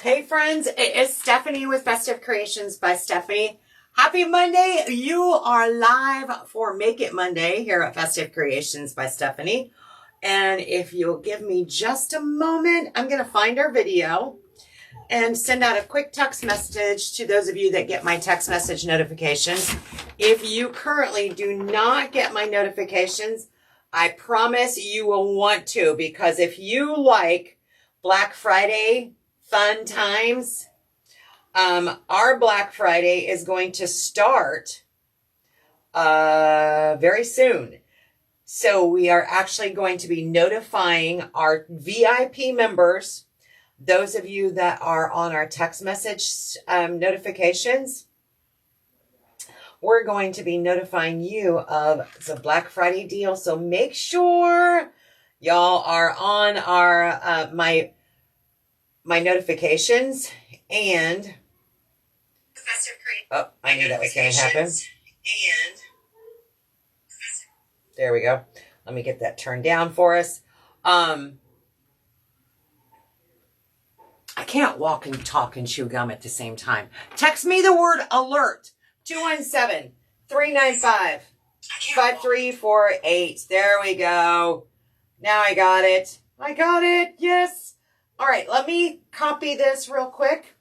Hey friends, it is Stephanie with Festive Creations by Stephanie. Happy Monday. You are live for Make It Monday here at Festive Creations by Stephanie. And if you'll give me just a moment, I'm going to find our video and send out a quick text message to those of you that get my text message notifications. If you currently do not get my notifications, I promise you will want to, because if you like Black Friday fun times, our Black Friday is going to start very soon. So we are actually going to be notifying our VIP members, those of you that are on our text message notifications. We're going to be notifying you of the Black Friday deal. So make sure y'all are on our my notifications. And oh, I knew that was going to happen. And there we go. Let me get that turned down for us. I can't walk and talk and chew gum at the same time. Text me the word alert. 217-395-5348. There we go. Now I got it. I got it. Yes. All right. Let me copy this real quick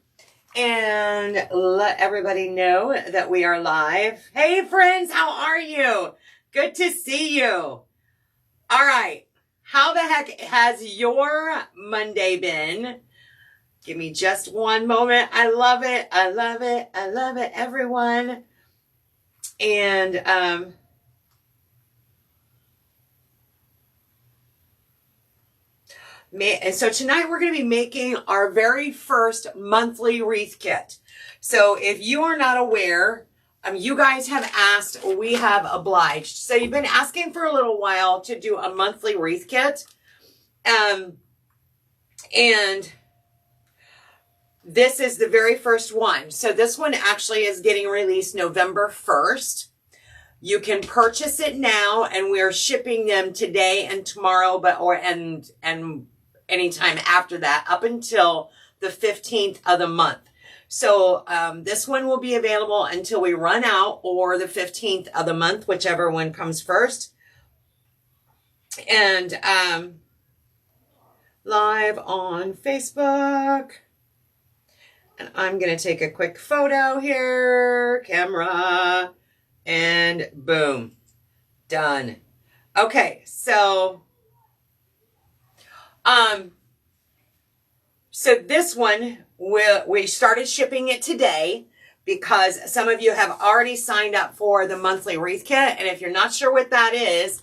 and let everybody know that we are live. Hey friends, how are you? Good to see you. All right. How the heck has your Monday been? Give me just one moment. I love it. I love it. I love it, everyone. And so tonight we're going to be making our very first monthly wreath kit. So if you are not aware, you guys have asked, we have obliged. So you've been asking for a little while to do a monthly wreath kit. And this is the very first one. So this one actually is getting released November 1st. You can purchase it now, and we're shipping them today and tomorrow, and anytime after that, up until the 15th of the month. So this one will be available until we run out, or the 15th of the month, whichever one comes first. And live on Facebook. And I'm going to take a quick photo here, camera, and boom, done. Okay, so this one, we started shipping it today because some of you have already signed up for the monthly wreath kit. And if you're not sure what that is,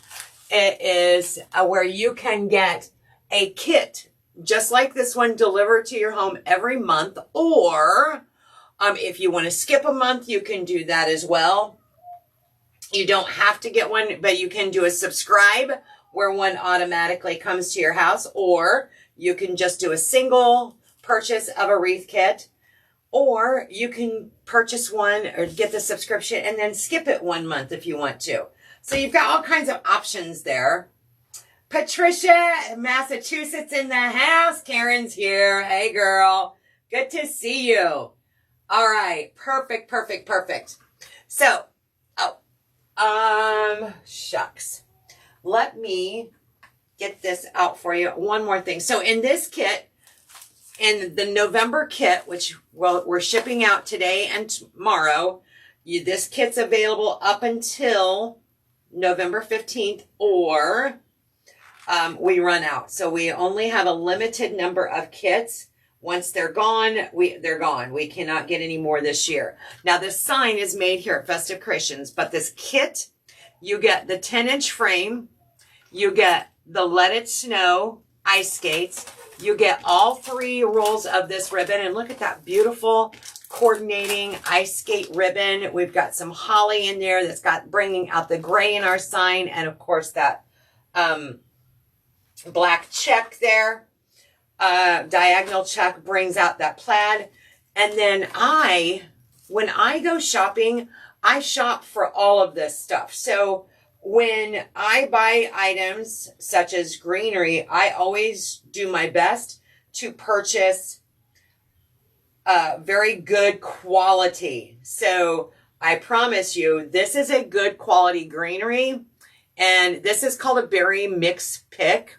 it is where you can get a kit just like this one delivered to your home every month. Or if you want to skip a month, you can do that as well. You don't have to get one, but you can do a subscribe where one automatically comes to your house, or you can just do a single purchase of a wreath kit, or you can purchase one or get the subscription and then skip it 1 month if you want to. So you've got all kinds of options there. Patricia, Massachusetts in the house. Karen's here. Hey, girl. Good to see you. All right. Perfect, perfect, perfect. So, shucks. Let me get this out for you. One more thing. So in this kit, in the November kit, which we're shipping out today and tomorrow, this kit's available up until November 15th, or we run out. So we only have a limited number of kits. Once they're gone, they're gone. We cannot get any more this year. Now, this sign is made here at Festive Creations, but this kit, you get the 10-inch frame, you get the Let It Snow ice skates, you get all 3 rolls of this ribbon, and look at that beautiful coordinating ice skate ribbon. We've got some holly in there that's got bringing out the gray in our sign, and of course that black check there, diagonal check brings out that plaid. And then when I go shopping, I shop for all of this stuff. So when I buy items such as greenery, I always do my best to purchase very good quality. So I promise you, this is a good quality greenery. And this is called a berry mix pick.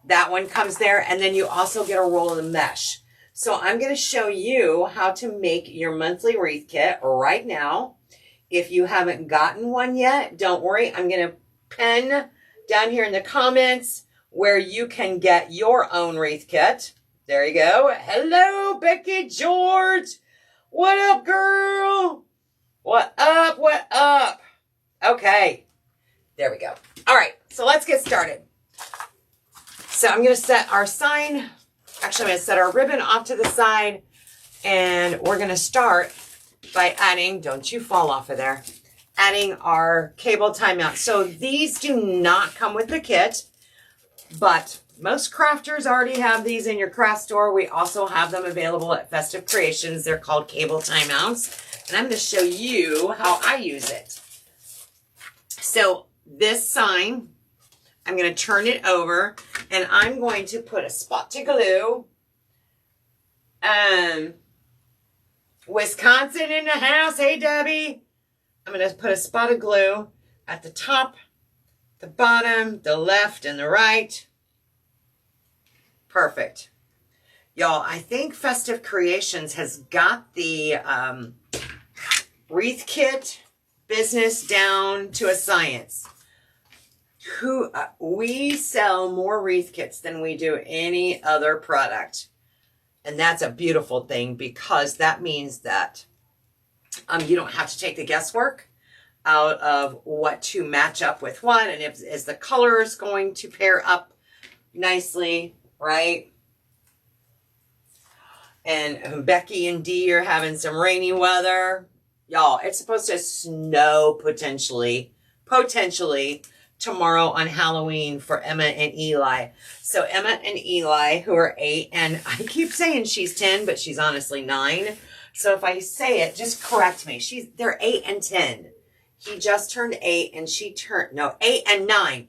That one comes there. And then you also get a roll of the mesh. So I'm going to show you how to make your monthly wreath kit right now. If you haven't gotten one yet, don't worry. I'm going to pin down here in the comments where you can get your own wreath kit. There you go. Hello, Becky George. What up, girl? What up? What up? Okay. There we go. All right. So let's get started. So I'm going to set our sign. Actually, I'm going to set our ribbon off to the side. And we're going to start by adding, don't you fall off of there, adding our cable timeout. So these do not come with the kit, but most crafters already have these in your craft store. We also have them available at Festive Creations. They're called cable timeouts. And I'm going to show you how I use it. So this sign, I'm going to turn it over and I'm going to put a spot to glue. Wisconsin in the house. Hey, Debbie. I'm going to put a spot of glue at the top, the bottom, the left, and the right. Perfect. Y'all, I think Festive Creations has got the wreath kit business down to a science. We sell more wreath kits than we do any other product. And that's a beautiful thing because that means that you don't have to take the guesswork out of what to match up with what. And is the colors going to pair up nicely, right? And Becky and Dee are having some rainy weather. Y'all, it's supposed to snow potentially tomorrow on Halloween for Emma and Eli. So Emma and Eli, who are 8, and I keep saying she's 10, but she's honestly 9. So if I say it, just correct me. They're 8 and 10. He just turned 8 and she turned, 8 and 9.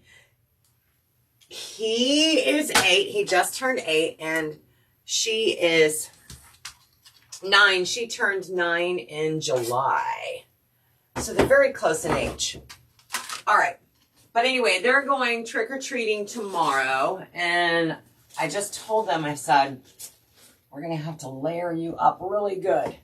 He is 8. He just turned 8 and she is 9. She turned 9 in July. So they're very close in age. All right. But anyway, they're going trick-or-treating tomorrow. And I just told them, I said, we're going to have to layer you up really good.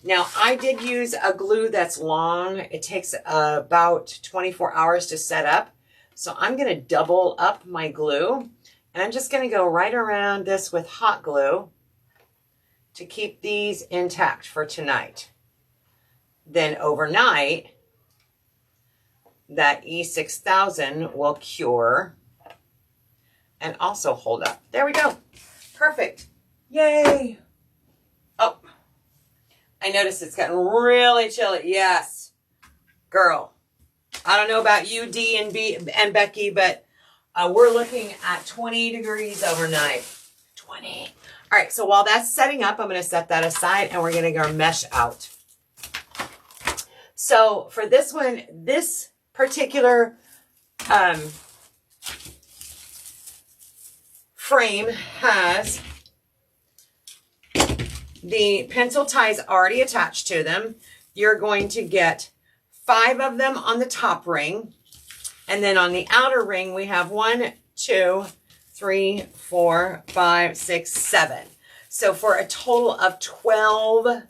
Now, I did use a glue that's long. It takes about 24 hours to set up. So I'm going to double up my glue. And I'm just going to go right around this with hot glue to keep these intact for tonight. Then overnight, that E6000 will cure and also hold up. There we go. Perfect. Yay. Oh, I noticed it's gotten really chilly. Yes. Girl, I don't know about you, Dee and Becky, but we're looking at 20 degrees overnight. 20. All right, so while that's setting up, I'm going to set that aside and we're going to get our mesh out. So for this one, this particular frame has the pencil ties already attached to them. You're going to get 5 of them on the top ring. And then on the outer ring, we have 1, 2, 3, 4, 5, 6, 7. So for a total of 12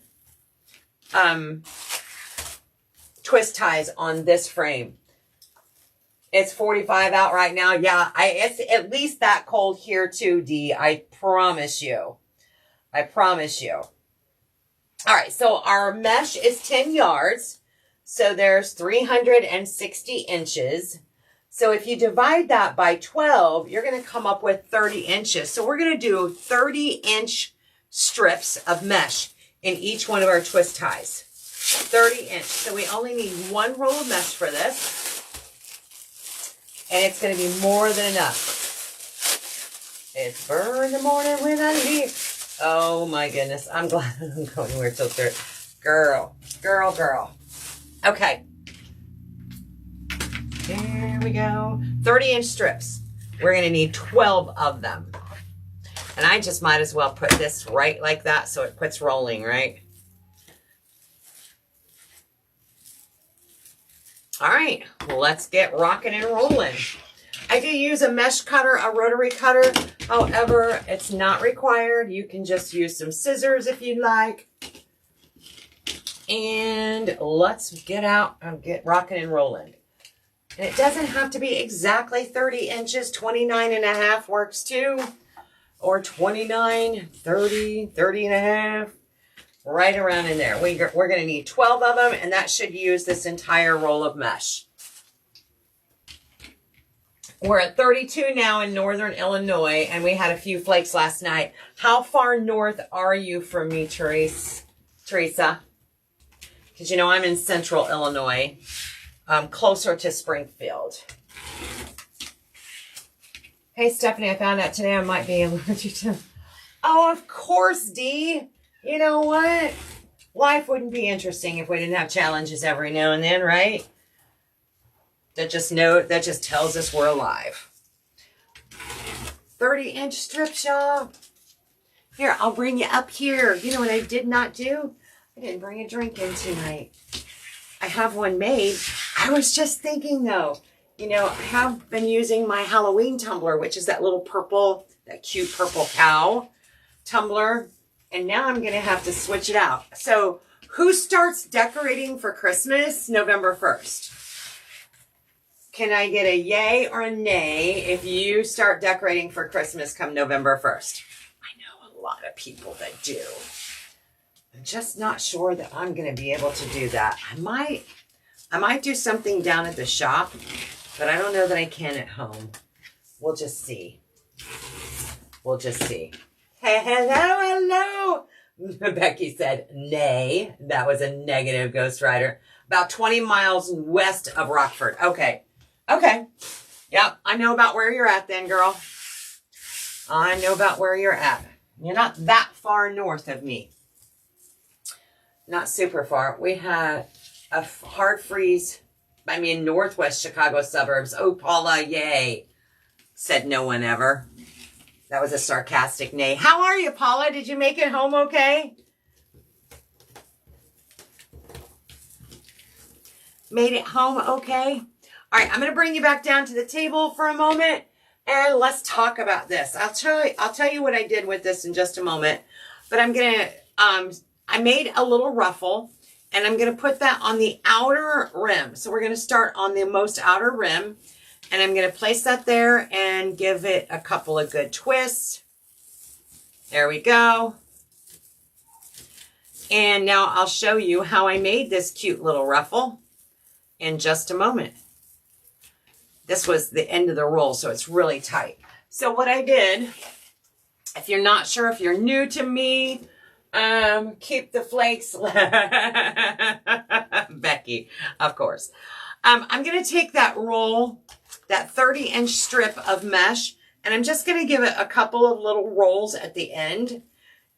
twist ties on this frame. It's 45 out right now. Yeah, it's at least that cold here too, Dee. I promise you. I promise you. All right, so our mesh is 10 yards. So there's 360 inches. So if you divide that by 12, you're going to come up with 30 inches. So we're going to do 30-inch strips of mesh in each one of our twist ties. 30 inch. So we only need 1 roll of mesh for this. And it's going to be more than enough. It's burn the morning when I leave. Oh my goodness. I'm glad I'm going where it's so thick. Girl. Okay. There we go. 30-inch strips. We're going to need 12 of them. And I just might as well put this right like that so it quits rolling, right? All right, let's get rocking and rolling. I do use a mesh cutter, a rotary cutter. However, it's not required. You can just use some scissors if you'd like. And let's get out and get rocking and rolling. And it doesn't have to be exactly 30 inches. 29 and a half works too. Or 29, 30, 30 and a half. Right around in there. We're going to need 12 of them, and that should use this entire roll of mesh. We're at 32 now in northern Illinois, and we had a few flakes last night. How far north are you from me, Teresa? Because you know I'm in central Illinois, closer to Springfield. Hey, Stephanie, I found out today I might be allergic to... Oh, of course, Dee. You know what? Life wouldn't be interesting if we didn't have challenges every now and then, right? That just tells us we're alive. 30-inch strips, y'all. Here, I'll bring you up here. You know what I did not do? I didn't bring a drink in tonight. I have one made. I was just thinking, though, you know, I have been using my Halloween tumbler, which is that little purple, that cute purple cow tumbler. And now I'm going to have to switch it out. So who starts decorating for Christmas November 1st? Can I get a yay or a nay if you start decorating for Christmas come November 1st? I know a lot of people that do. I'm just not sure that I'm going to be able to do that. I might do something down at the shop, but I don't know that I can at home. We'll just see. We'll just see. Hey, hello. Becky said, nay. That was a negative, Ghost Rider. About 20 miles west of Rockford. Okay. Yep, I know about where you're at then, girl. I know about where you're at. You're not that far north of me. Not super far. We had a hard freeze, northwest Chicago suburbs. Oh, Paula, yay. Said no one ever. That was a sarcastic nay. How are you, Paula? Did you make it home okay? Made it home okay? All right, I'm going to bring you back down to the table for a moment, and let's talk about this. I'll tell you what I did with this in just a moment, but I'm going to, I made a little ruffle, and I'm going to put that on the outer rim. So we're going to start on the most outer rim. And I'm going to place that there and give it a couple of good twists. There we go. And now I'll show you how I made this cute little ruffle in just a moment. This was the end of the roll, so it's really tight. So what I did, if you're not sure, if you're new to me, keep the flakes. Becky, of course. I'm going to take that roll, that 30-inch strip of mesh, and I'm just going to give it a couple of little rolls at the end.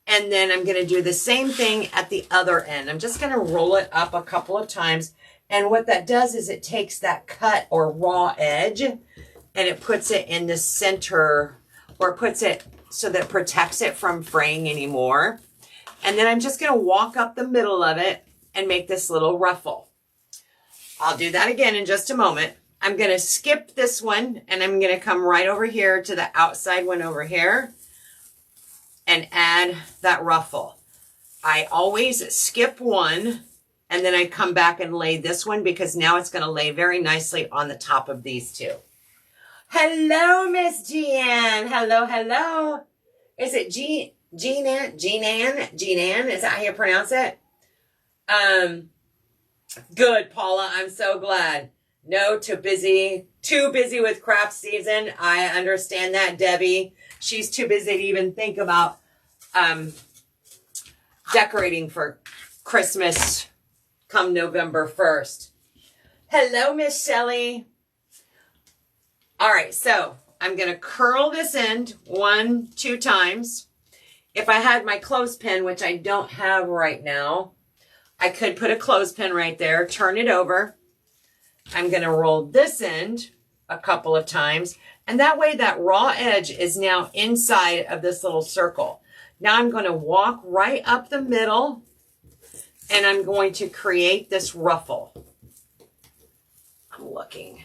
And then I'm going to do the same thing at the other end. I'm just going to roll it up a couple of times. And what that does is it takes that cut or raw edge and it puts it in the center, or puts it so that it protects it from fraying anymore. And then I'm just going to walk up the middle of it and make this little ruffle. I'll do that again in just a moment. I'm going to skip this one and I'm going to come right over here to the outside one over here and add that ruffle. I always skip one and then I come back and lay this one because now it's going to lay very nicely on the top of these two. Hello, Miss Jean. Hello, hello. Is it Jean-Ann? Is that how you pronounce it? Good, Paula. I'm so glad. No, too busy with craft season. I understand that, Debbie. She's too busy to even think about decorating for Christmas come November 1st. Hello, Miss Shelley. All right, so I'm going to curl this end 2 times. If I had my clothespin, which I don't have right now, I could put a clothespin right there, turn it over. I'm going to roll this end a couple of times. And that way that raw edge is now inside of this little circle. Now I'm going to walk right up the middle and I'm going to create this ruffle. I'm looking.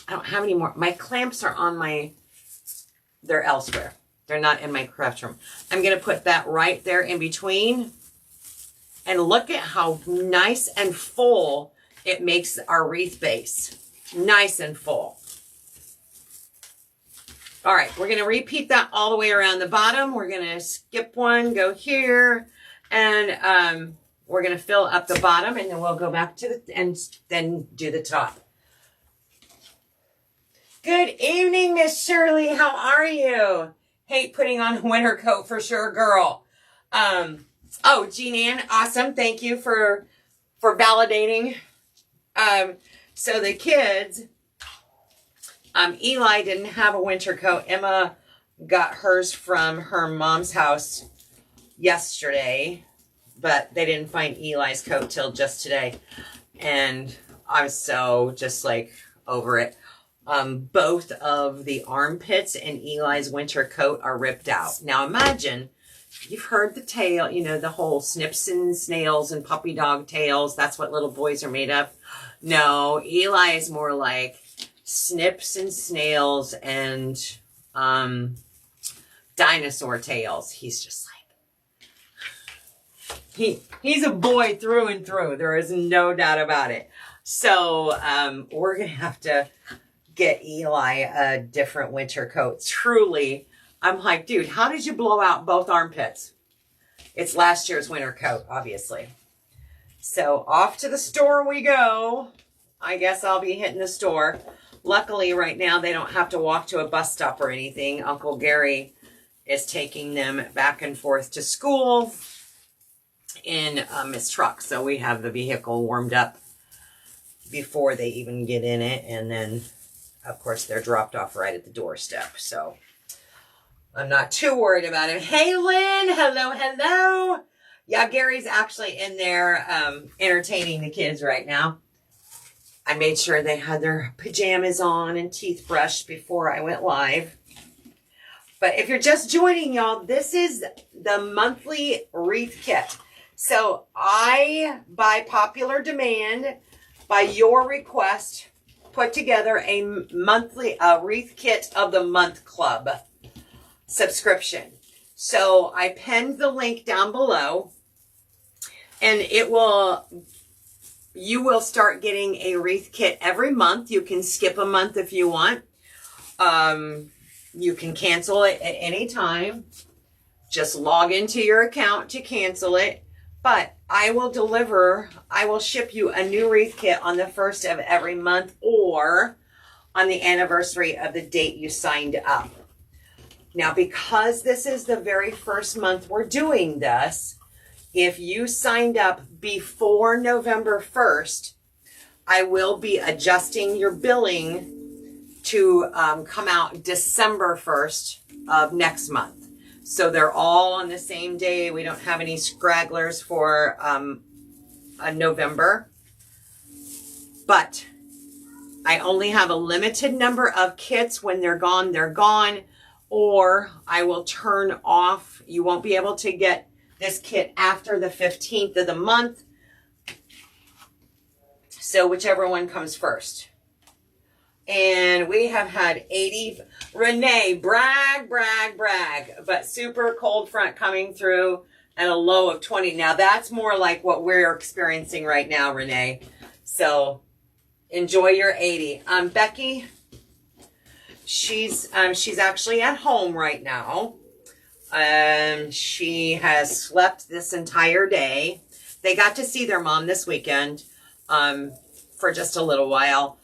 I don't have any more. My clamps are on they're elsewhere. They're not in my craft room. I'm going to put that right there in between. And look at how nice and full it makes our wreath base. Nice and full. All right, we're going to repeat that all the way around the bottom. We're going to skip one, go here, and we're going to fill up the bottom, and then we'll go back to and then do the top. Good evening, Miss Shirley. How are you? Hate putting on a winter coat for sure, girl. Oh, Jean Ann, awesome. Thank you for validating. So the kids, Eli didn't have a winter coat. Emma got hers from her mom's house yesterday, but they didn't find Eli's coat till just today. And I was so just like over it. Both of the armpits in Eli's winter coat are ripped out. Now imagine, you've heard the tale, you know, the whole snips and snails and puppy dog tales. That's what little boys are made of. No, Eli is more like snips and snails and dinosaur tales. He's just like, he's a boy through and through. There is no doubt about it. So we're going to have to get Eli a different winter coat. Truly, I'm like, dude, how did you blow out both armpits? It's last year's winter coat, obviously. So off to the store we go. I guess I'll be hitting the store. Luckily, right now, they don't have to walk to a bus stop or anything. Uncle Gary is taking them back and forth to school in his truck. So we have the vehicle warmed up before they even get in it. And then, of course, they're dropped off right at the doorstep. So I'm not too worried about it. Hey, Lynn. Hello, hello. Yeah, Gary's actually in there entertaining the kids right now. I made sure they had their pajamas on and teeth brushed before I went live. But if you're just joining, y'all, this is the monthly wreath kit. So I, by popular demand, by your request, put together a monthly wreath kit of the month club subscription. So I pinned the link down below, and you will start getting a wreath kit every month. You can skip a month if you want. You can cancel it at any time. Just log into your account to cancel it. But I will ship you a new wreath kit on the 1st of every month or on the anniversary of the date you signed up. Now, because this is the very first month we're doing this, if you signed up before November 1st, I will be adjusting your billing to come out December 1st of next month. So they're all on the same day. We don't have any scragglers for November. But I only have a limited number of kits. When they're gone, they're gone. Or I will turn off. You won't be able to get this kit after the 15th of the month. So whichever one comes first. And we have had 80, Renee, brag, brag, brag, but super cold front coming through and a low of 20. Now that's more like what we're experiencing right now, Renee. So enjoy your 80. Becky, she's actually at home right now. She has slept this entire day. They got to see their mom this weekend, for just a little while,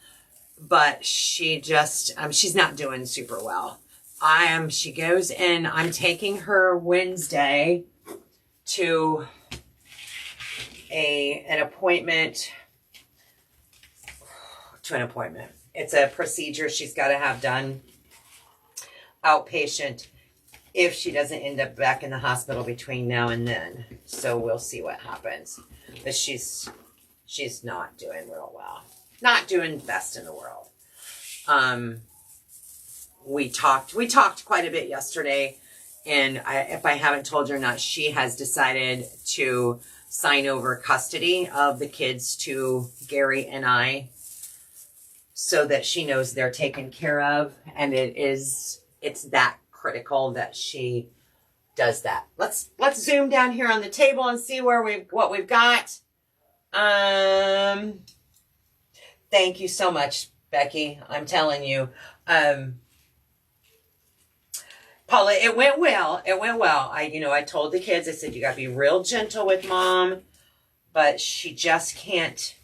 but she just, she's not doing super well. She goes in, I'm taking her Wednesday to an appointment, It's a procedure she's got to have done outpatient if she doesn't end up back in the hospital between now and then. So we'll see what happens. But she's not doing real well. Not doing the best in the world. We talked quite a bit yesterday, and if I haven't told you or not, she has decided to sign over custody of the kids to Gary and I, so that she knows they're taken care of, and it's that critical that she does that. Let's zoom down here on the table and see what we've got. Thank you so much, Becky. I'm telling you. Paula, it went well. It went well. I told the kids, I said, you got to be real gentle with Mom, but she just can't.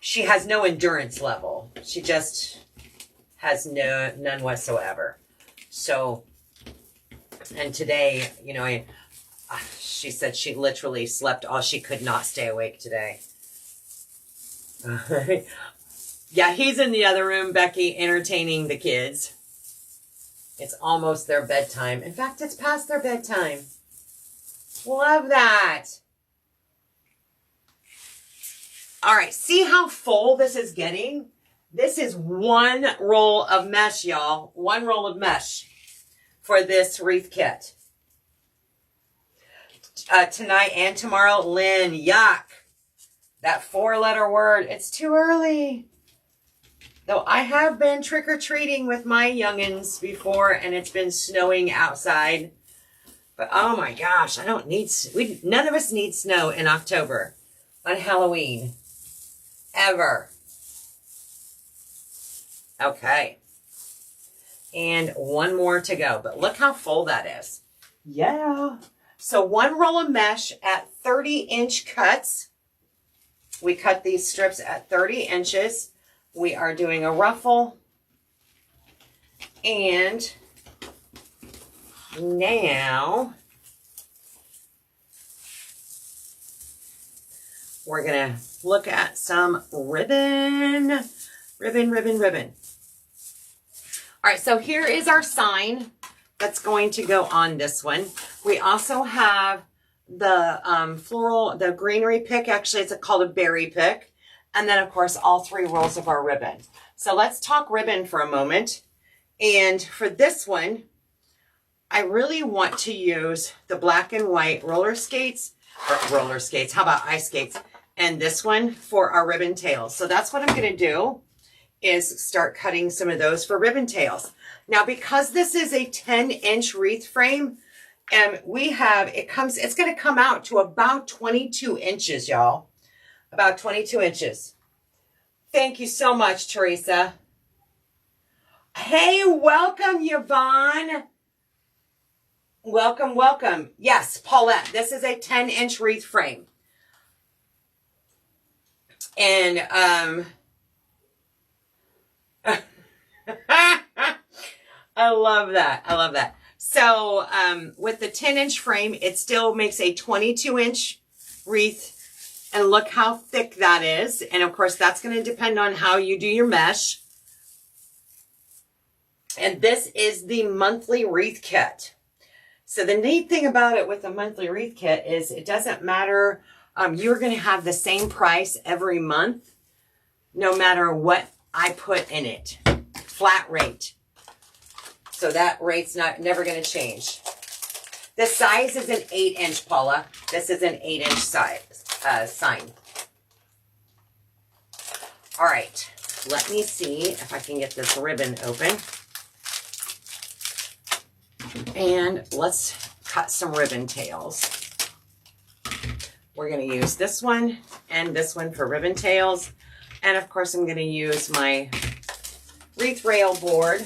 She has no endurance level. She just has none whatsoever. So, and today, she said she literally slept all she could not stay awake today. Yeah, he's in the other room, Becky, entertaining the kids. It's almost their bedtime. In fact, it's past their bedtime. Love that. All right, see how full this is getting? This is one roll of mesh, y'all. One roll of mesh for this wreath kit. Tonight and tomorrow, Lynn, yuck. That 4-letter word, it's too early. Though I have been trick-or-treating with my youngins before, and it's been snowing outside. But oh my gosh, none of us need snow in October on Halloween. Ever. Okay. And one more to go, but look how full that is. Yeah. So one roll of mesh at 30-inch cuts. We cut these strips at 30 inches. We are doing a ruffle. And now we're going to look at some ribbon. Ribbon. All right, so here is our sign that's going to go on this one. We also have the floral, the greenery pick. Actually, it's called a berry pick. And then, of course, all 3 rolls of our ribbon. So let's talk ribbon for a moment. And for this one, I really want to use the black and white roller skates. How about ice skates? And this one for our ribbon tails. So that's what I'm going to do, is start cutting some of those for ribbon tails. Now, because this is a 10-inch wreath frame, and it's going to come out to about 22 inches, y'all. About 22 inches. Thank you so much, Teresa. Hey, welcome, Yvonne. Welcome. Yes, Paulette, this is a 10-inch wreath frame. And, I love that. So, with the 10-inch frame, it still makes a 22-inch wreath. And look how thick that is. And of course, that's going to depend on how you do your mesh. And this is the monthly wreath kit. So the neat thing about it with the monthly wreath kit is it doesn't matter. You're going to have the same price every month, no matter what I put in it. Flat rate. So that rate's never going to change. The size is an 8-inch, Paula. This is an 8-inch size. Sign. All right, let me see if I can get this ribbon open. And let's cut some ribbon tails. We're going to use this one and this one for ribbon tails. And of course, I'm going to use my wreath rail board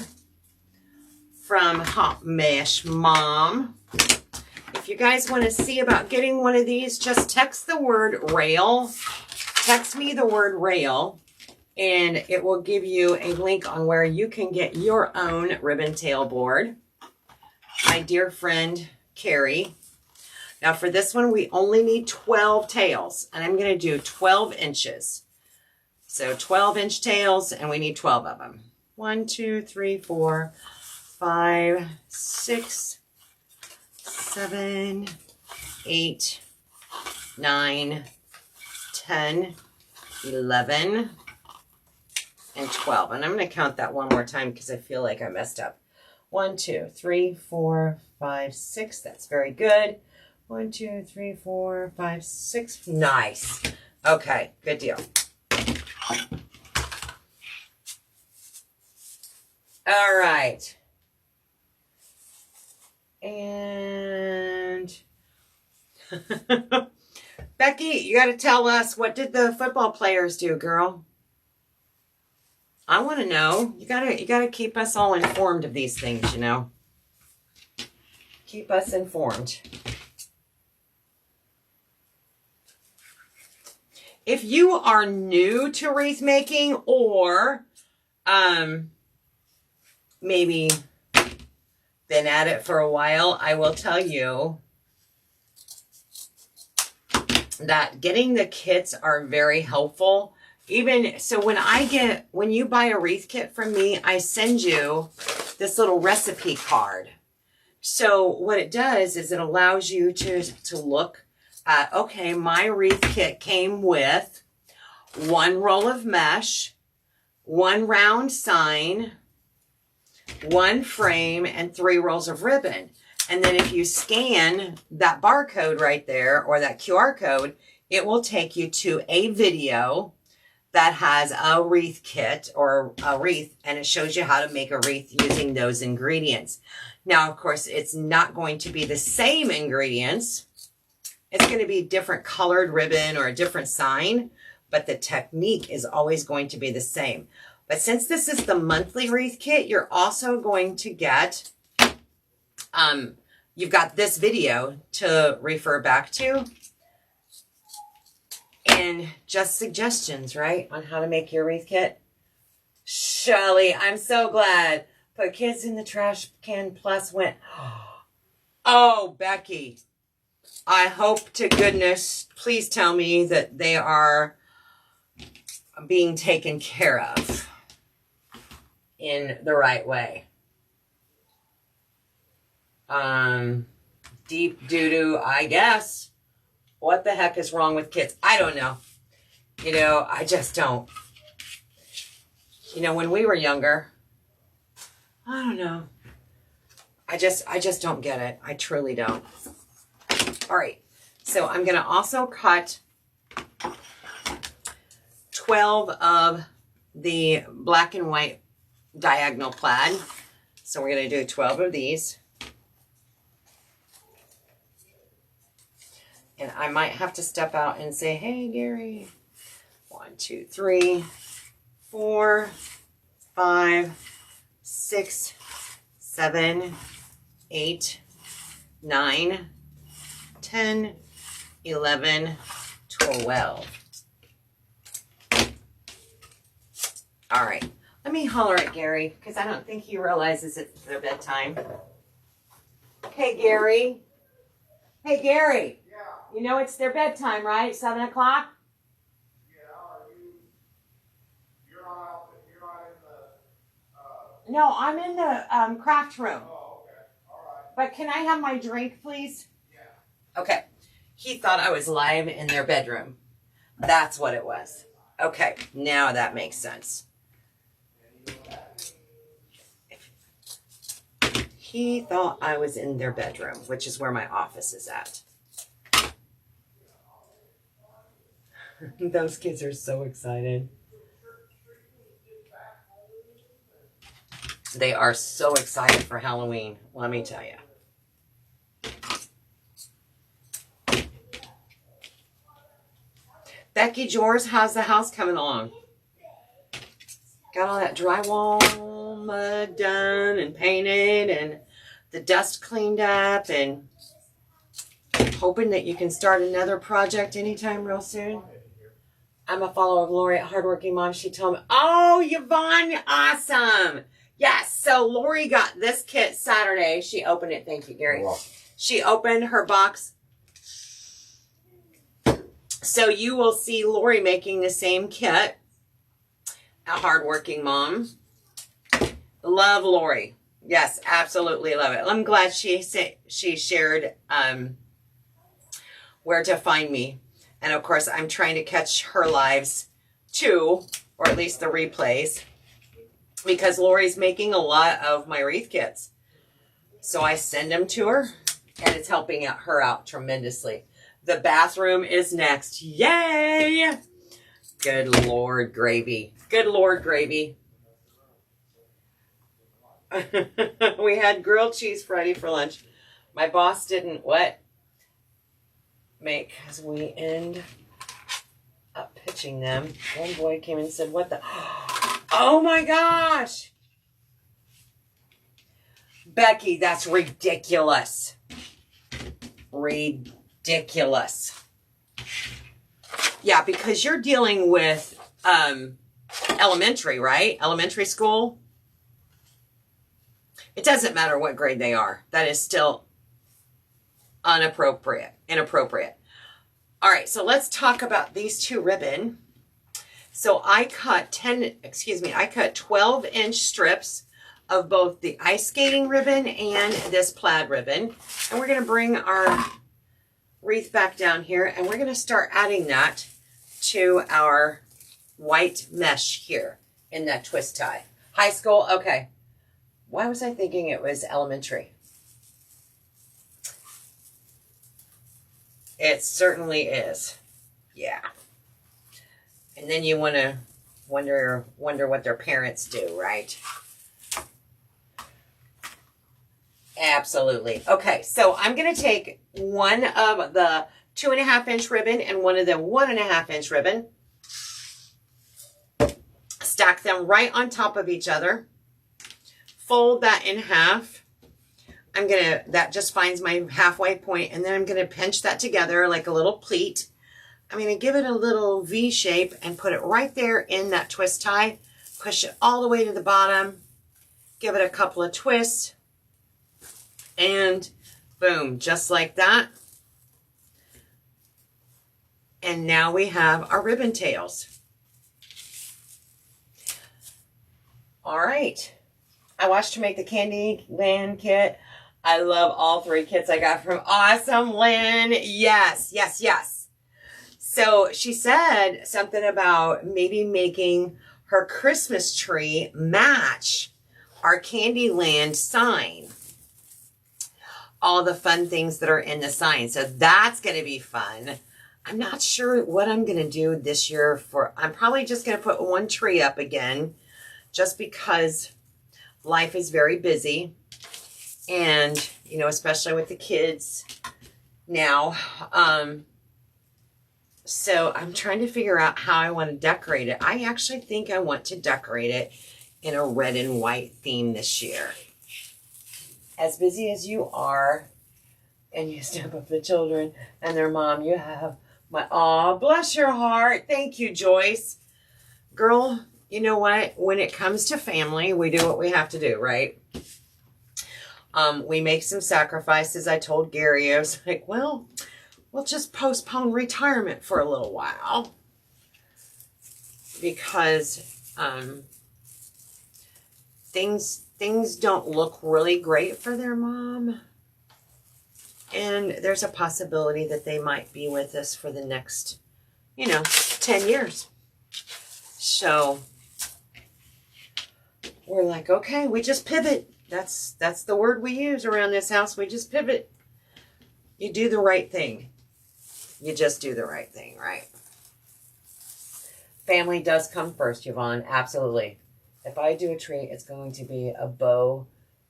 from Hot Mesh Mom. If you guys want to see about getting one of these, just text the word rail. Text me the word rail, and it will give you a link on where you can get your own ribbon tail board. My dear friend, Carrie. Now for this one, we only need 12 tails, and I'm going to do 12 inches. So 12-inch tails, and we need 12 of them. 1, 2, 3, 4, 5, 6, 7, 8, 9, 10, 11, and 12. And I'm going to count that one more time because I feel like I messed up. 1, 2, 3, 4, 5, 6. That's very good. 1, 2, 3, 4, 5, 6. Nice. Okay, good deal. All right. And Becky, you got to tell us, what did the football players do, girl? I want to know. You gotta keep us all informed of these things, you know. Keep us informed. If you are new to wreath making, or maybe been at it for a while, I will tell you that getting the kits are very helpful. Even so, when you buy a wreath kit from me, I send you this little recipe card. So what it does is it allows you to look at, okay, my wreath kit came with 1 roll of mesh, 1 round sign, 1 frame, and 3 rolls of ribbon. And then if you scan that barcode right there, or that QR code, it will take you to a video that has a wreath kit or a wreath, and it shows you how to make a wreath using those ingredients. Now, of course, it's not going to be the same ingredients. It's going to be different colored ribbon or a different sign, but the technique is always going to be the same. But since this is the monthly wreath kit, you're also going to get, you've got this video to refer back to, and just suggestions, right, on how to make your wreath kit. Shelly, I'm so glad. Put kids in the trash can plus went. Oh, Becky, I hope to goodness, please tell me that they are being taken care of in the right way. Deep doo-doo, I guess. What the heck is wrong with kids? I don't know. You know, I just don't. You know, when we were younger, I don't know. I just don't get it. I truly don't. All right. So I'm going to also cut 12 of the black and white diagonal plaid. So we're going to do 12 of these. And I might have to step out and say, hey, Gary. 1, 2, 3, 4, 5, 6, 7, 8, 9, 10, 11, 12. All right. Let me holler at Gary, because I don't think he realizes it's their bedtime. Hey, Gary. Hey, Gary. You know it's their bedtime, right? 7 o'clock? Yeah, you're not in the... No, I'm in the craft room. Oh, okay. All right. But can I have my drink, please? Yeah. Okay. He thought I was live in their bedroom. That's what it was. Okay, now that makes sense. He thought I was in their bedroom, which is where my office is at. Those kids are so excited. They are so excited for Halloween, let me tell you. Becky George, how's the house coming along? Got all that drywall mud done and painted and the dust cleaned up, and hoping that you can start another project anytime real soon. I'm a follower of Lori at Hardworking Mom. She told me, oh, Yvonne, awesome. Yes, so Lori got this kit Saturday. She opened it. Thank you, Gary. She opened her box. So you will see Lori making the same kit at Hardworking Mom. Love Lori. Yes, absolutely love it. I'm glad she shared where to find me. And of course, I'm trying to catch her lives too, or at least the replays, because Lori's making a lot of my wreath kits. So I send them to her, and it's helping her out tremendously. The bathroom is next. Yay! Good Lord gravy. Good Lord gravy. We had grilled cheese Friday for lunch. My boss didn't make, as we end up pitching them. One boy came in and said, what the? Oh my gosh! Becky, that's ridiculous. Ridiculous. Yeah, because you're dealing with elementary, right? Elementary school. It doesn't matter what grade they are. That is still inappropriate. All right, so let's talk about these two ribbon. So I cut 12-inch strips of both the ice skating ribbon and this plaid ribbon. And we're gonna bring our wreath back down here, and we're gonna start adding that to our white mesh here in that twist tie. High school, okay. Why was I thinking it was elementary? It certainly is. Yeah. And then you want to wonder what their parents do, right? Absolutely. Okay, so I'm going to take one of the 2.5-inch ribbon and one of the 1.5-inch ribbon. Stack them right on top of each other. Fold that in half. That just finds my halfway point, and then I'm gonna pinch that together like a little pleat. I'm gonna give it a little V shape and put it right there in that twist tie. Push it all the way to the bottom. Give it a couple of twists. And boom, just like that. And now we have our ribbon tails. All right. I watched her make the Candyland kit. I love all 3 kits I got from Awesome Lynn. Yes, yes, yes. So she said something about maybe making her Christmas tree match our Candyland sign. All the fun things that are in the sign. So that's going to be fun. I'm not sure what I'm going to do this year I'm probably just going to put one tree up again, just because life is very busy, and especially with the kids now. So I'm trying to figure out how I want to decorate it. I actually think I want to decorate it in a red and white theme this year. As busy as you are, and you step up the children and their mom, you have my, aw, bless your heart. Thank you, Joyce. Girl, you know what? When it comes to family, we do what we have to do, right? We make some sacrifices. I told Gary, I was like, well, we'll just postpone retirement for a little while. Because things don't look really great for their mom. And there's a possibility that they might be with us for the next, 10 years. So we're like, okay, we just pivot. That's the word we use around this house. We just pivot. You do the right thing. You just do the right thing, right? Family does come first, Yvonne. Absolutely. If I do a tree, it's going to be a bow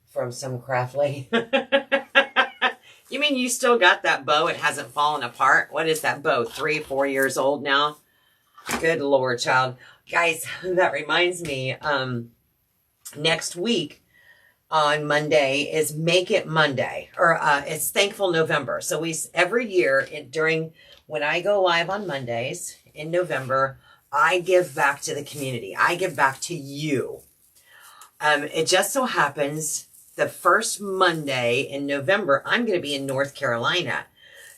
from some craft lady. You mean you still got that bow? It hasn't fallen apart? What is that bow? 3-4 years old now? Good Lord, child. Guys, that reminds me, next week on Monday is Make It Monday, or it's Thankful November. So every year when I go live on Mondays in November, I give back to the community. I give back to you. It just so happens the first Monday in November, I'm going to be in North Carolina.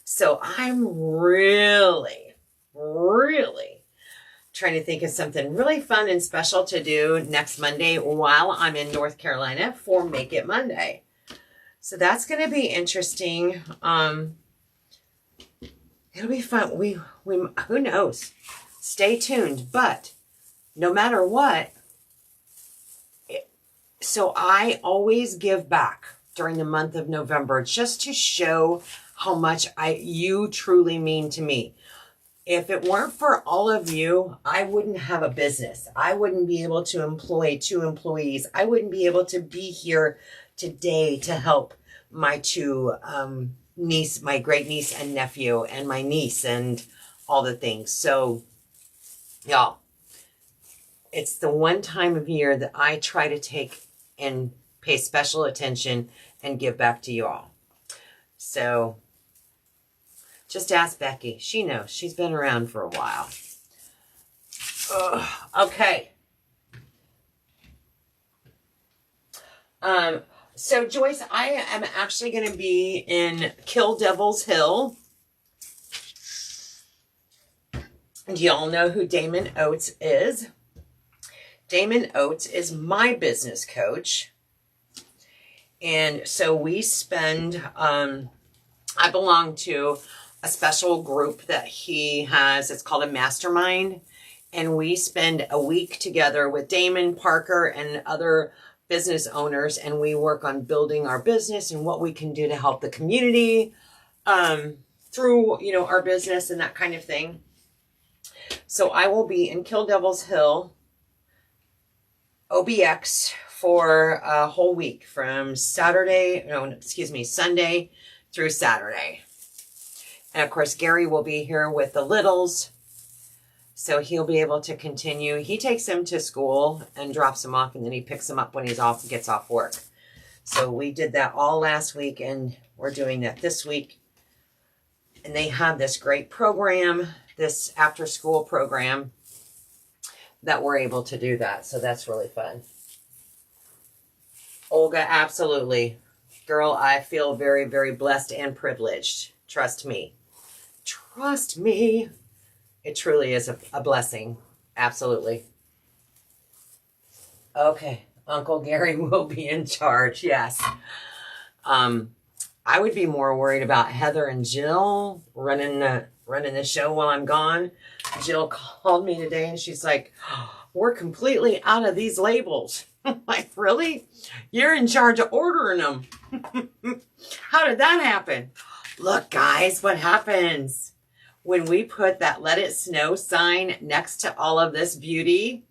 So I'm really, really trying to think of something really fun and special to do next Monday while I'm in North Carolina for Make It Monday. So that's going to be interesting. It'll be fun. We who knows? Stay tuned. But no matter what. So I always give back during the month of November just to show how much you truly mean to me. If it weren't for all of you, I wouldn't have a business. I wouldn't be able to employ 2 employees. I wouldn't be able to be here today to help my 2 niece, my great niece and nephew, and my niece and all the things. So, y'all, it's the one time of year that I try to take and pay special attention and give back to you all. So just ask Becky. She knows. She's been around for a while. Ugh. Okay. So Joyce, I am actually going to be in Kill Devil's Hill. And y'all know who Damon Oates is. Damon Oates is my business coach. And so we spend, I belong to a special group that he has. It's called a mastermind. And we spend a week together with Damon, Parker, and other business owners. And we work on building our business and what we can do to help the community through, our business and that kind of thing. So I will be in Kill Devil's Hill, OBX, for a whole week from Sunday through Saturday. And of course, Gary will be here with the littles. So he'll be able to continue. He takes them to school and drops them off, and then he picks them up when he's gets off work. So we did that all last week, and we're doing that this week. And they have this great program, this after school program, that we're able to do that. So that's really fun. Olga, absolutely. Girl, I feel very, very blessed and privileged. Trust me. Trust me. It truly is a blessing. Absolutely. Okay. Uncle Gary will be in charge. Yes. I would be more worried about Heather and Jill running the show while I'm gone. Jill called me today and she's like, we're completely out of these labels. I'm like, really? You're in charge of ordering them. How did that happen? Look, guys, what happens when we put that Let It Snow sign next to all of this beauty.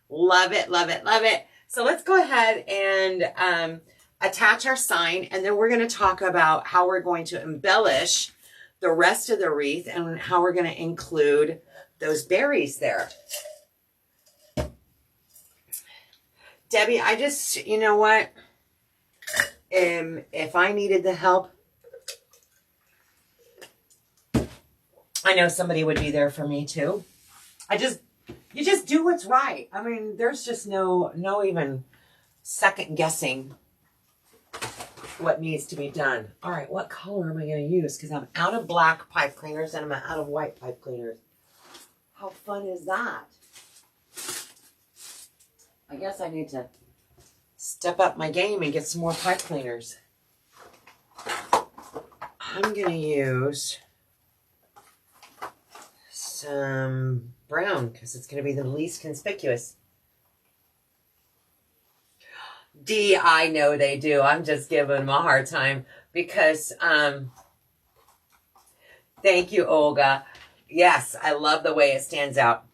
Love it, love it, love it. So let's go ahead and attach our sign, and then we're going to talk about how we're going to embellish the rest of the wreath and how we're going to include those berries there. Debbie, I just, you know what? If I needed the help, I know somebody would be there for me too. You just do what's right. I mean, there's just no even second guessing what needs to be done. All right, what color am I going to use? Because I'm out of black pipe cleaners and I'm out of white pipe cleaners. How fun is that? I guess I need to step up my game and get some more pipe cleaners. I'm going to use some brown because it's going to be the least conspicuous. D, I know they do. I'm just giving them a hard time because, thank you, Olga. Yes, I love the way it stands out.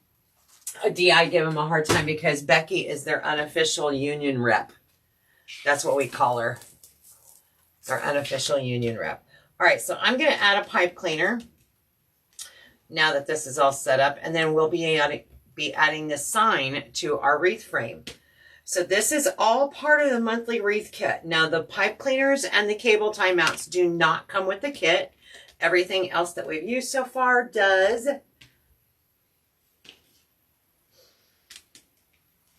D, I give them a hard time because Becky is their unofficial union rep. That's what we call her. Our unofficial union rep. All right, so I'm going to add a pipe cleaner now that this is all set up, and then we'll be adding this sign to our wreath frame. So this is all part of the monthly wreath kit. Now the pipe cleaners and the cable timeouts do not come with the kit. Everything else that we've used so far does.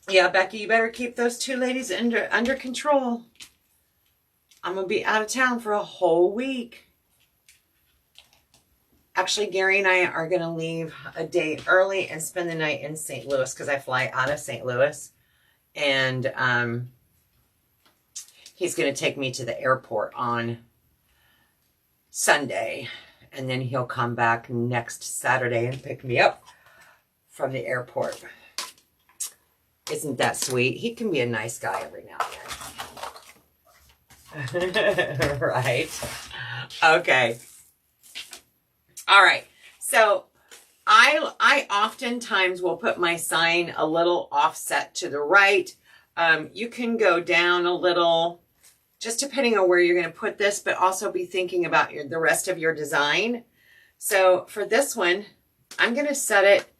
Yeah, Becky, you better keep those two ladies under control. I'm going to be out of town for a whole week. Actually, Gary and I are going to leave a day early and spend the night in St. Louis because I fly out of St. Louis. And he's going to take me to the airport on Sunday. And then he'll come back next Saturday and pick me up from the airport. Isn't that sweet? He can be a nice guy every now and then. Right. Okay. All right. So I oftentimes will put my sign a little offset to the right. You can go down a little, just depending on where you're going to put this, but also be thinking about the rest of your design. So for this one, I'm going to set it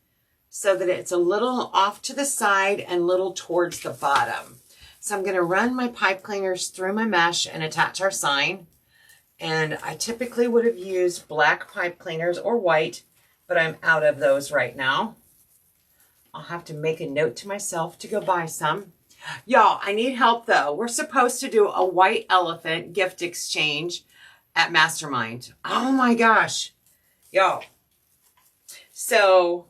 so that it's a little off to the side and little towards the bottom. So I'm going to run my pipe cleaners through my mesh and attach our sign. And I typically would have used black pipe cleaners or white, but I'm out of those right now. I'll have to make a note to myself to go buy some. Y'all, I need help though. We're supposed to do a white elephant gift exchange at Mastermind. Oh my gosh. Y'all. So,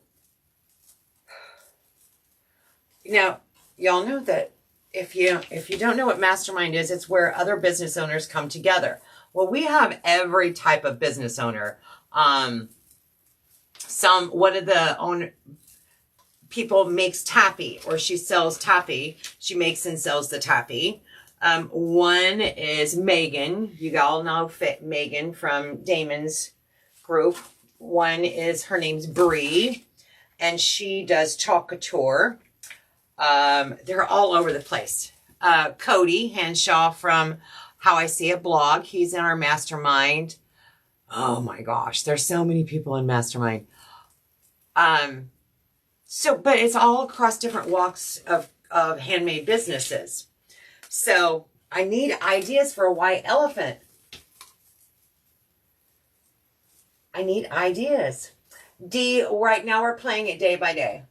now, y'all know that if you don't know what Mastermind is, it's where other business owners come together. Well, we have every type of business owner. One of the people makes taffy, or she sells taffy. She makes and sells the taffy. One is Megan. You all know Megan from Damon's group. One is, her name's Bree, and she does chalk couture. They're all over the place. Cody Henshaw from How I See It blog. He's in our mastermind. Oh my gosh, there's so many people in mastermind. But it's all across different walks of handmade businesses. So I need ideas for a white elephant. I need ideas. D, right now we're playing it day by day.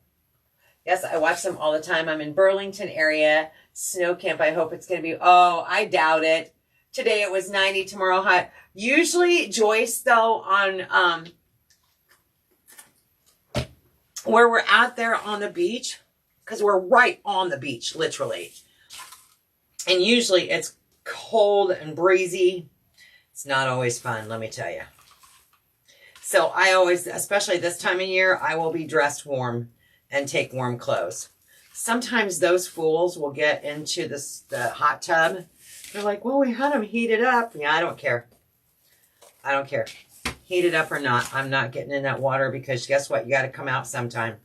Yes, I watch them all the time. I'm in Burlington area. Snow camp. I hope it's going to be, oh, I doubt it. Today it was 90, tomorrow hot. Usually, Joyce, though, on where we're out there on the beach, because we're right on the beach, literally. And usually it's cold and breezy. It's not always fun, let me tell you. So I always, especially this time of year, I will be dressed warm and take warm clothes. Sometimes those fools will get into the hot tub. They're like, well, we had them heated up. Yeah, I don't care. I don't care. Heated up or not, I'm not getting in that water, because guess what? You got to come out sometime.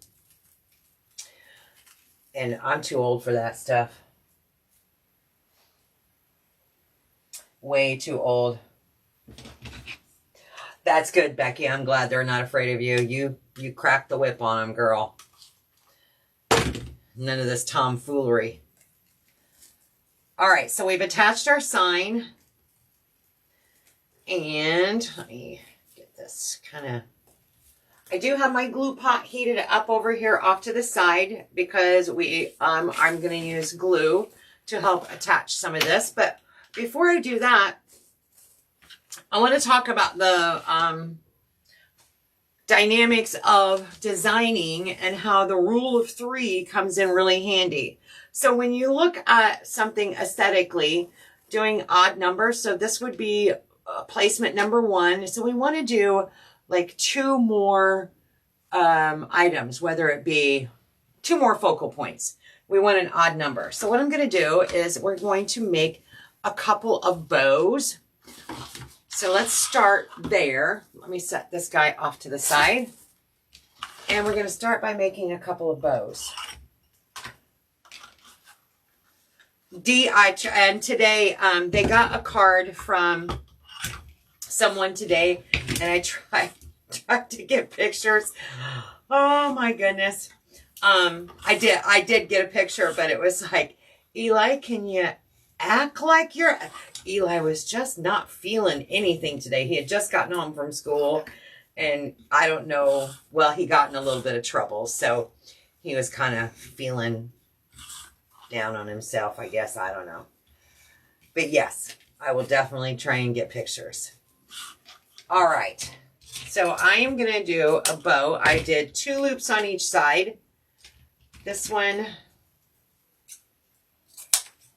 And I'm too old for that stuff. Way too old. That's good, Becky. I'm glad they're not afraid of you. You cracked the whip on them, girl. None of this tomfoolery. All right, so we've attached our sign. And let me get this kind of... I do have my glue pot heated up over here off to the side, because I'm going to use glue to help attach some of this. But before I do that, I want to talk about the dynamics of designing and how the rule of 3 comes in really handy. So when you look at something aesthetically, doing odd numbers, so this would be placement number 1. So we want to do like 2 more items, whether it be 2 more focal points. We want an odd number. So what I'm going to do is we're going to make a couple of bows. So let's start there. Let me set this guy off to the side. And we're going to start by making a couple of bows. And today they got a card from someone today, and I tried to get pictures. Oh my goodness. I did get a picture, but it was like, Eli, can you act like you're... Eli was just not feeling anything today. He had just gotten home from school, and I don't know, well, he got in a little bit of trouble, so he was kind of feeling down on himself, I guess. I don't know. But yes, I will definitely try and get pictures. All right. So I am going to do a bow. I did 2 loops on each side. This one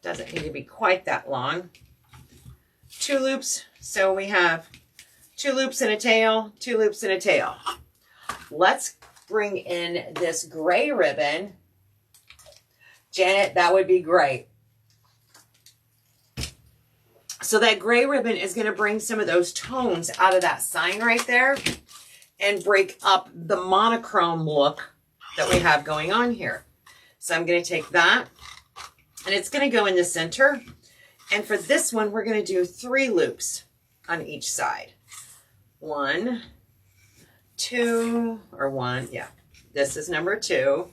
doesn't need to be quite that long. 2 loops. So we have 2 loops and a tail, 2 loops and a tail. Let's bring in this gray ribbon. Janet, that would be great. So that gray ribbon is going to bring some of those tones out of that sign right there and break up the monochrome look that we have going on here. So I'm going to take that and it's going to go in the center. And for this one, we're going to do 3 loops on each side. 1, 2, or 1. Yeah, this is number 2.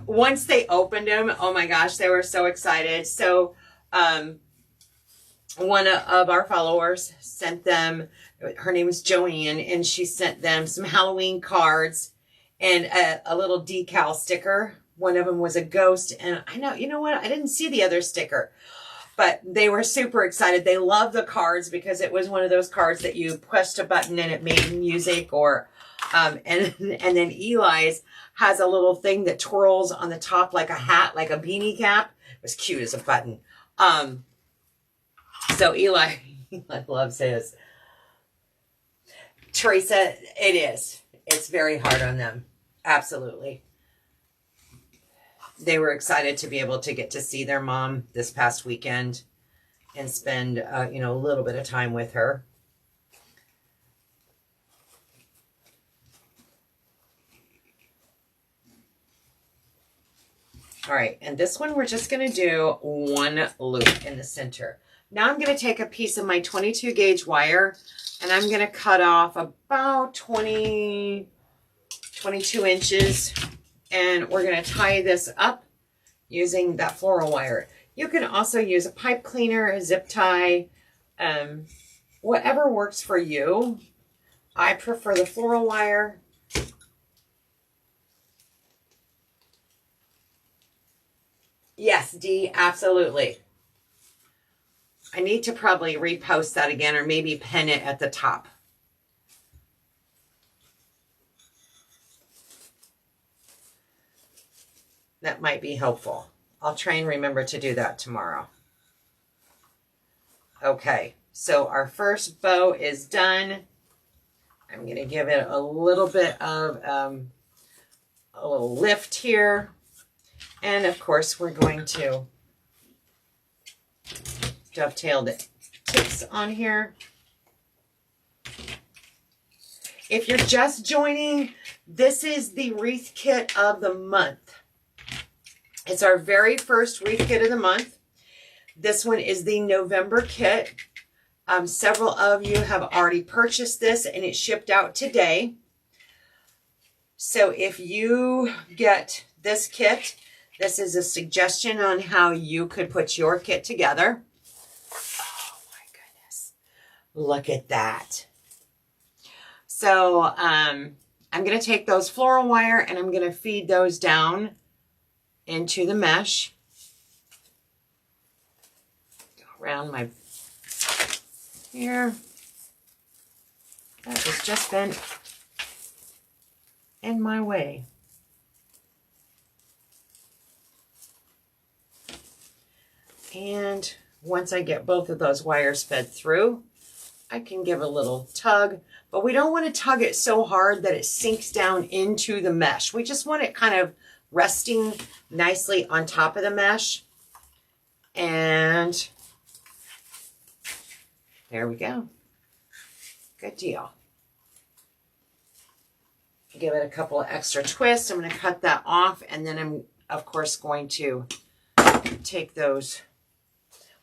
Once they opened them, oh my gosh, they were so excited. So one of our followers sent them, her name is Joanne, and she sent them some Halloween cards and a little decal sticker. One of them was a ghost, and I know, you know what, I didn't see the other sticker, but they were super excited. They loved the cards because it was one of those cards that you pressed a button and it made music, or and then Eli's has a little thing that twirls on the top like a hat, like a beanie cap. It was cute as a button. So Eli loves his. Teresa, it is. It's very hard on them. Absolutely. They were excited to be able to get to see their mom this past weekend and spend, a little bit of time with her. All right, and this one we're just going to do 1 loop in the center. Now I'm going to take a piece of my 22 gauge wire and I'm going to cut off about 22 inches, and we're going to tie this up using that floral wire. You can also use a pipe cleaner, a zip tie, whatever works for you. I prefer the floral wire. Yes, Dee, absolutely. I need to probably repost that again, or maybe pin it at the top. That might be helpful. I'll try and remember to do that tomorrow. Okay, so our first bow is done. I'm going to give it a little bit of a little lift here. And of course, we're going to dovetail the tips on here. If you're just joining, this is the wreath kit of the month. It's our very first wreath kit of the month. This one is the November kit. Several of you have already purchased this and it shipped out today. So if you get this kit, this is a suggestion on how you could put your kit together. Oh my goodness. Look at that. So I'm going to take those floral wire and I'm going to feed those down into the mesh. Go around my here. That has just been in my way. And once I get both of those wires fed through, I can give a little tug, but we don't want to tug it so hard that it sinks down into the mesh. We just want it kind of resting nicely on top of the mesh. And there we go. Good deal. Give it a couple of extra twists. I'm going to cut that off, and then I'm, of course, going to take those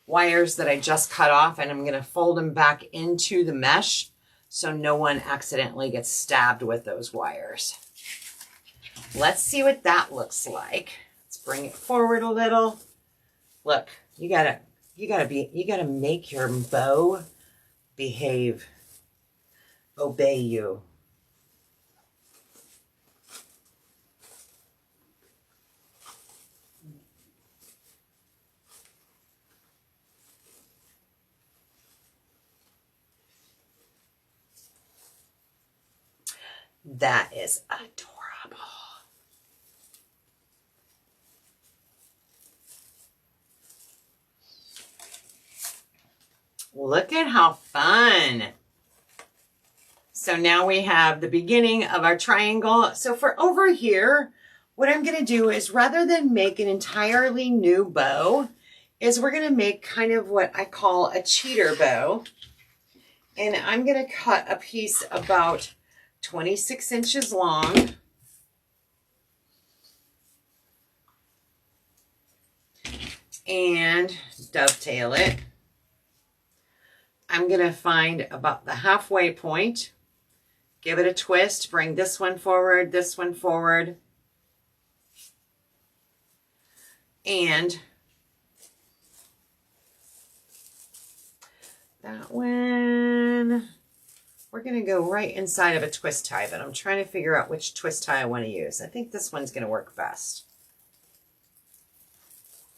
wires that I just cut off and I'm going to fold them back into the mesh so no one accidentally gets stabbed with those wires. Let's see what that looks like. Let's bring it forward a little. Look, you gotta make your bow behave, obey you. That is adorable. Look at how fun. So now we have the beginning of our triangle. So for over here, what I'm going to do is rather than make an entirely new bow, is we're going to make kind of what I call a cheater bow. And I'm going to cut a piece about 26 inches long. And dovetail it. I'm going to find about the halfway point, give it a twist, bring this one forward, and that one, we're going to go right inside of a twist tie, but I'm trying to figure out which twist tie I want to use. I think this one's going to work best.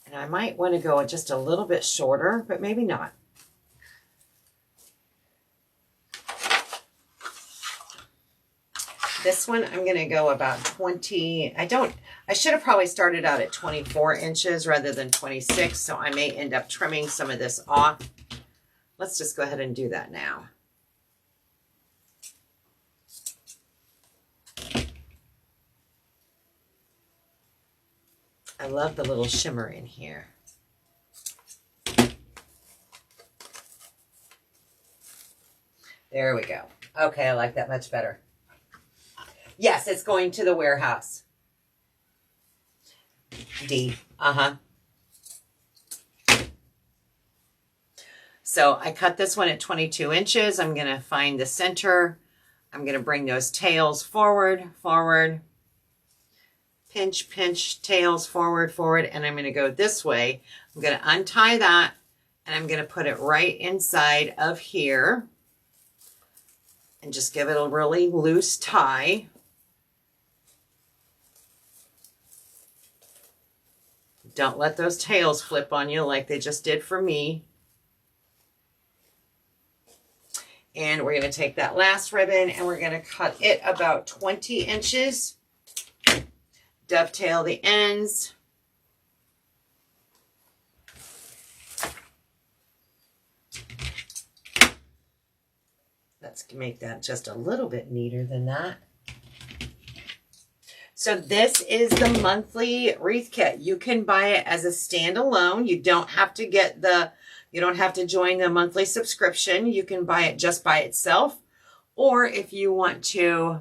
And I might want to go just a little bit shorter, but maybe not. This one, I'm going to go about 20. I should have probably started out at 24 inches rather than 26. So I may end up trimming some of this off. Let's just go ahead and do that now. I love the little shimmer in here. There we go. Okay, I like that much better. Yes, it's going to the warehouse. D. So I cut this one at 22 inches. I'm going to find the center. I'm going to bring those tails forward, pinch, pinch, tails forward, and I'm going to go this way. I'm going to untie that, and I'm going to put it right inside of here and just give it a really loose tie. Don't let those tails flip on you like they just did for me. And we're going to take that last ribbon and we're going to cut it about 20 inches. Dovetail the ends. Let's make that just a little bit neater than that. So this is the monthly wreath kit. You can buy it as a standalone. You don't have to join the monthly subscription. You can buy it just by itself. Or if you want to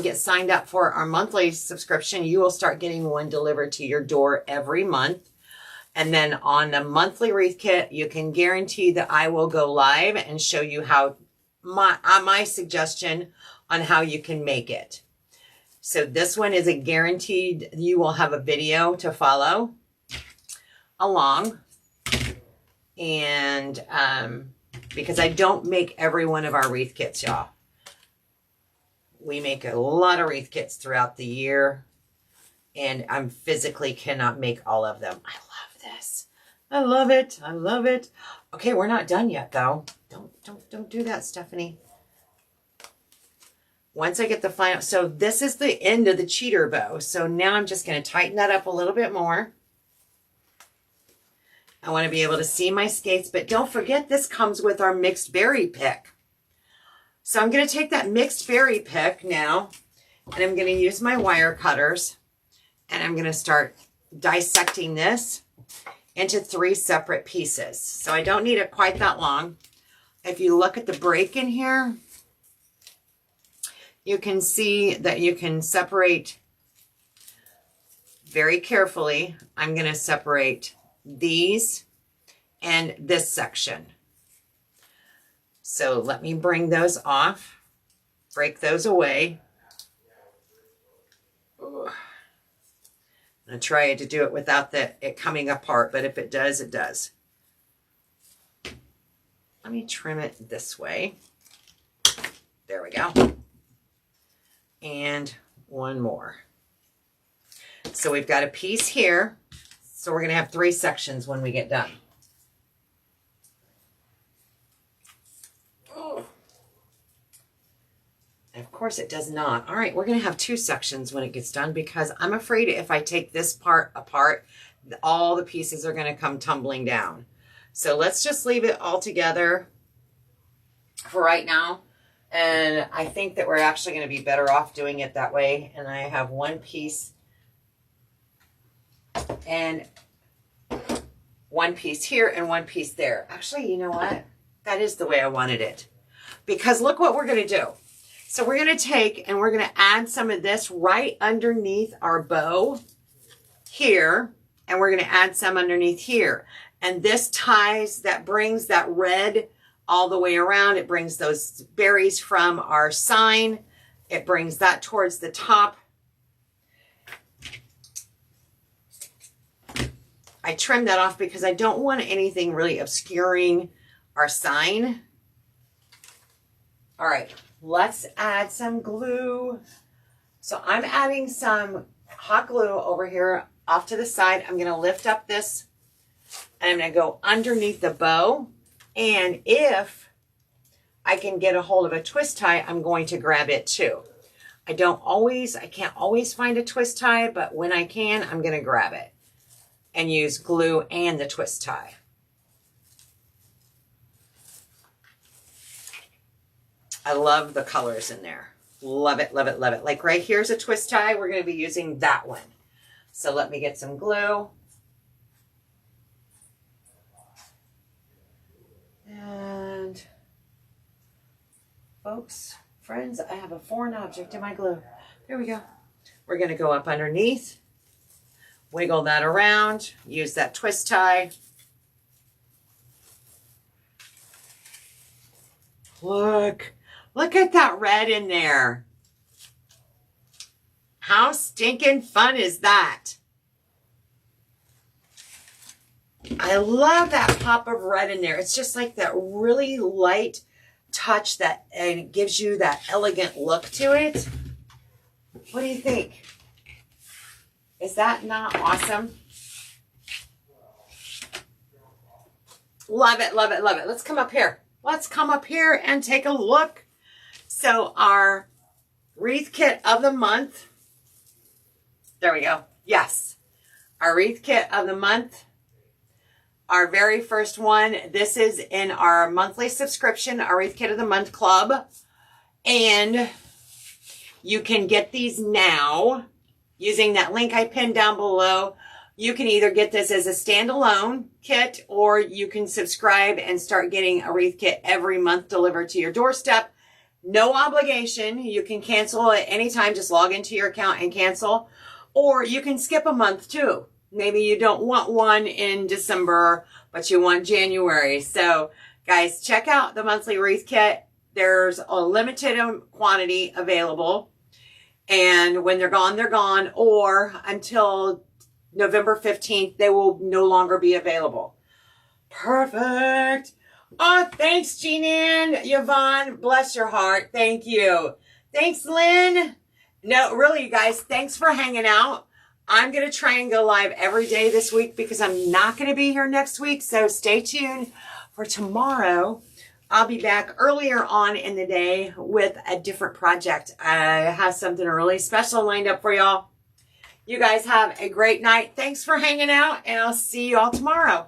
get signed up for our monthly subscription, you will start getting one delivered to your door every month. And then on the monthly wreath kit, you can guarantee that I will go live and show you how my suggestion on how you can make it. So this one is a guaranteed, you will have a video to follow along. And because I don't make every one of our wreath kits, y'all. We make a lot of wreath kits throughout the year. And I physically cannot make all of them. I love this. I love it. I love it. Okay, we're not done yet, though. Don't do that, Stephanie. Once I get the final, so this is the end of the cheater bow. So now I'm just going to tighten that up a little bit more. I want to be able to see my skates, but don't forget this comes with our mixed berry pick. So I'm going to take that mixed berry pick now, and I'm going to use my wire cutters, and I'm going to start dissecting this into 3 separate pieces. So I don't need it quite that long. If you look at the break in here, you can see that you can separate very carefully. I'm going to separate these and this section. So let me bring those off, break those away. Ooh. I'm going to try to do it without it coming apart, but if it does, it does. Let me trim it this way. There we go. And one more. So we've got a piece here. So we're going to have 3 sections when we get done. Oh. And of course it does not. All right, we're going to have 2 sections when it gets done because I'm afraid if I take this part apart, all the pieces are going to come tumbling down. So let's just leave it all together for right now. And I think that we're actually going to be better off doing it that way. And I have one piece and one piece here and one piece there. Actually, you know what? That is the way I wanted it. Because look what we're going to do. So we're going to take and we're going to add some of this right underneath our bow here. And we're going to add some underneath here. And this ties, that brings that red all the way around. It brings those berries from our sign. It brings that towards the top. I trimmed that off because I don't want anything really obscuring our sign. All right, let's add some glue. So I'm adding some hot glue over here off to the side. I'm gonna lift up this and I'm gonna go underneath the bow. And if I can get a hold of a twist tie, I'm going to grab it too. I can't always find a twist tie, but when I can, I'm gonna grab it and use glue and the twist tie. I love the colors in there. Love it, love it, love it. Like right here's a twist tie. We're gonna be using that one. So let me get some glue. And folks, friends, I have a foreign object in my glue. There we go. We're gonna go up underneath, wiggle that around, use that twist tie. Look at that red in there. How stinking fun is that? I love that pop of red in there. It's just like that really light touch that, and it gives you that elegant look to it. What do you think? Is that not awesome? Love it, love it, love it. Let's come up here. Let's come up here and take a look. So our wreath kit of the month. There we go. Yes. Our wreath kit of the month. Our very first one. This is in our monthly subscription, our wreath kit of the month club. And you can get these now using that link I pinned down below. You can either get this as a standalone kit, or you can subscribe and start getting a wreath kit every month delivered to your doorstep. No obligation. You can cancel at any time. Just log into your account and cancel. Or you can skip a month too. Maybe you don't want one in December, but you want January. So guys, check out the monthly wreath kit. There's a limited quantity available. And when they're gone, or until November 15th, they will no longer be available. Perfect. Oh, thanks, Jean-Ann, Yvonne. Bless your heart. Thank you. Thanks, Lynn. No, really, you guys, thanks for hanging out. I'm going to try and go live every day this week because I'm not going to be here next week. So stay tuned for tomorrow. I'll be back earlier on in the day with a different project. I have something really special lined up for y'all. You guys have a great night. Thanks for hanging out, and I'll see you all tomorrow.